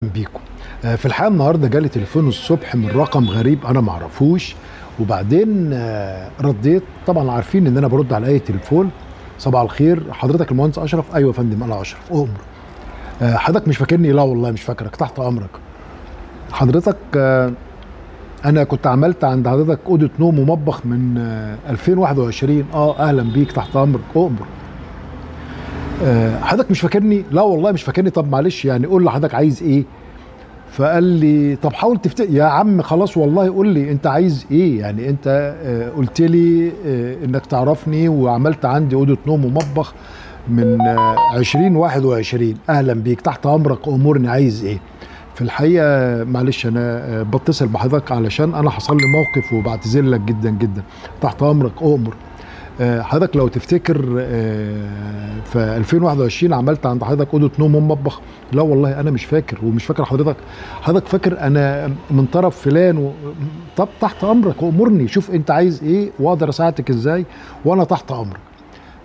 بيكم. في الحقيقه النهارده جالي تليفون الصبح من رقم غريب انا ما اعرفوش، وبعدين رديت. طبعا عارفين ان انا برد على اي تليفون. صباح الخير، حضرتك المهندس اشرف؟ ايوه يا فندم انا اشرف. امر. حضرتك مش فاكرني؟ لا والله مش فاكرك، تحت امرك. حضرتك انا كنت عملت عند حضرتك اوضه نوم ومطبخ من 2021. اهلا بيك، تحت امرك. امر. حضرتك مش فاكرني؟ لا والله مش فاكرني. طب معلش يعني قول لي حضرتك عايز ايه. فقال لي طب حاول تفتكر يا عم. خلاص والله قول لي انت عايز ايه. يعني انت قلت لي انك تعرفني، وعملت عندي اوضه نوم ومطبخ من 2021. اهلا بيك، تحت امرك، امورني، عايز ايه. في الحقيقه معلش انا بتصل بحضرتك علشان انا حصل لي موقف، وبعتذر لك جدا جدا. تحت امرك، امر. حضرتك لو تفتكر في 2021 عملت عند حضرتك اوضه نوم ومطبخ. لا والله انا مش فاكر، ومش فاكر حضرتك فاكر انا من طرف فلان طب تحت امرك وامرني، شوف انت عايز ايه واقدر اساعدك ازاي، وانا تحت امرك.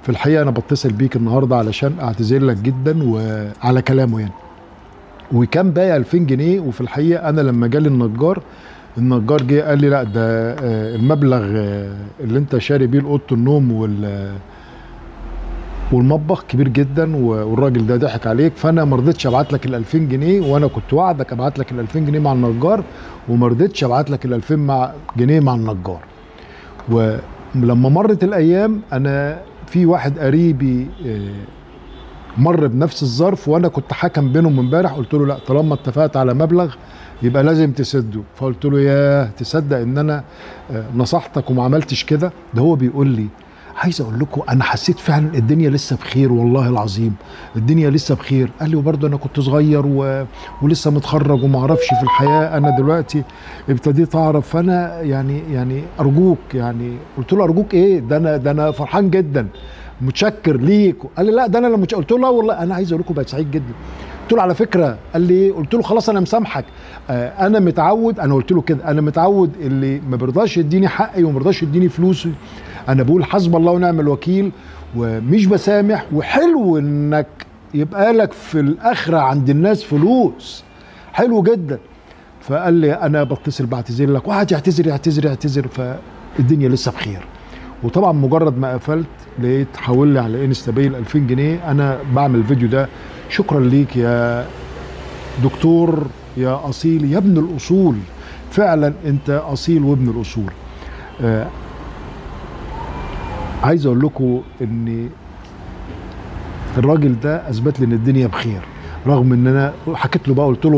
في الحقيقه انا بتصل بيك النهارده علشان اعتذر لك جدا وعلى كلامه يعني. وكان باقي 2000 جنيه. وفي الحقيقه انا لما جالي النجار جه قال لي لا ده المبلغ اللي انت شاري بيه اوضه النوم والمطبخ كبير جدا، والراجل ده ضحك عليك. فانا ما رضيتش ابعت لك ال 2000 جنيه، وانا كنت وعدك ابعت لك ال 2000 جنيه مع النجار، وما رضيتش ابعت لك ال 2000 جنيه مع النجار. ولما مرت الايام انا في واحد قريبي مر بنفس الظرف، وانا كنت حكم بينهم امبارح. قلت له لا، طالما اتفقت على مبلغ يبقى لازم تسده. فقلت له ياه، تصدق ان انا نصحتك وما عملتش كده. ده هو بيقول لي عايز اقول لكم انا حسيت فعلا الدنيا لسه بخير، والله العظيم الدنيا لسه بخير. قال لي وبرضه انا كنت صغير ولسه متخرج وما اعرفش في الحياه، انا دلوقتي ابتديت اعرف. فانا يعني ارجوك. يعني قلت له ارجوك ايه؟ ده انا فرحان جدا، متشكر ليك. قال لي لا ده انا اللي قلت له لا والله انا عايز اقول لكم بقيت سعيد جدا. قلت له على فكره. قال لي ايه؟ قلت له خلاص انا مسامحك. انا متعود، انا قلت له كده، انا متعود اللي ما بيرضاش يديني حقي وما بيرضاش يديني فلوسي انا بقول حسب الله ونعم الوكيل، ومش بسامح. وحلو انك يبقى لك في الاخره عند الناس فلوس، حلو جدا. فقال لي انا بتصل بعتذر لك، وقعد يعتذر. فالدنيا لسه بخير. وطبعا مجرد ما قفلت لقيت حول لي على انستا باي 2000 جنيه. انا بعمل الفيديو ده شكرا ليك يا دكتور، يا اصيل، يا ابن الاصول. فعلا انت اصيل وابن الاصول. عايز اقول لكم ان الراجل ده اثبت لي ان الدنيا بخير، رغم ان انا حكيت له بقى، قلت له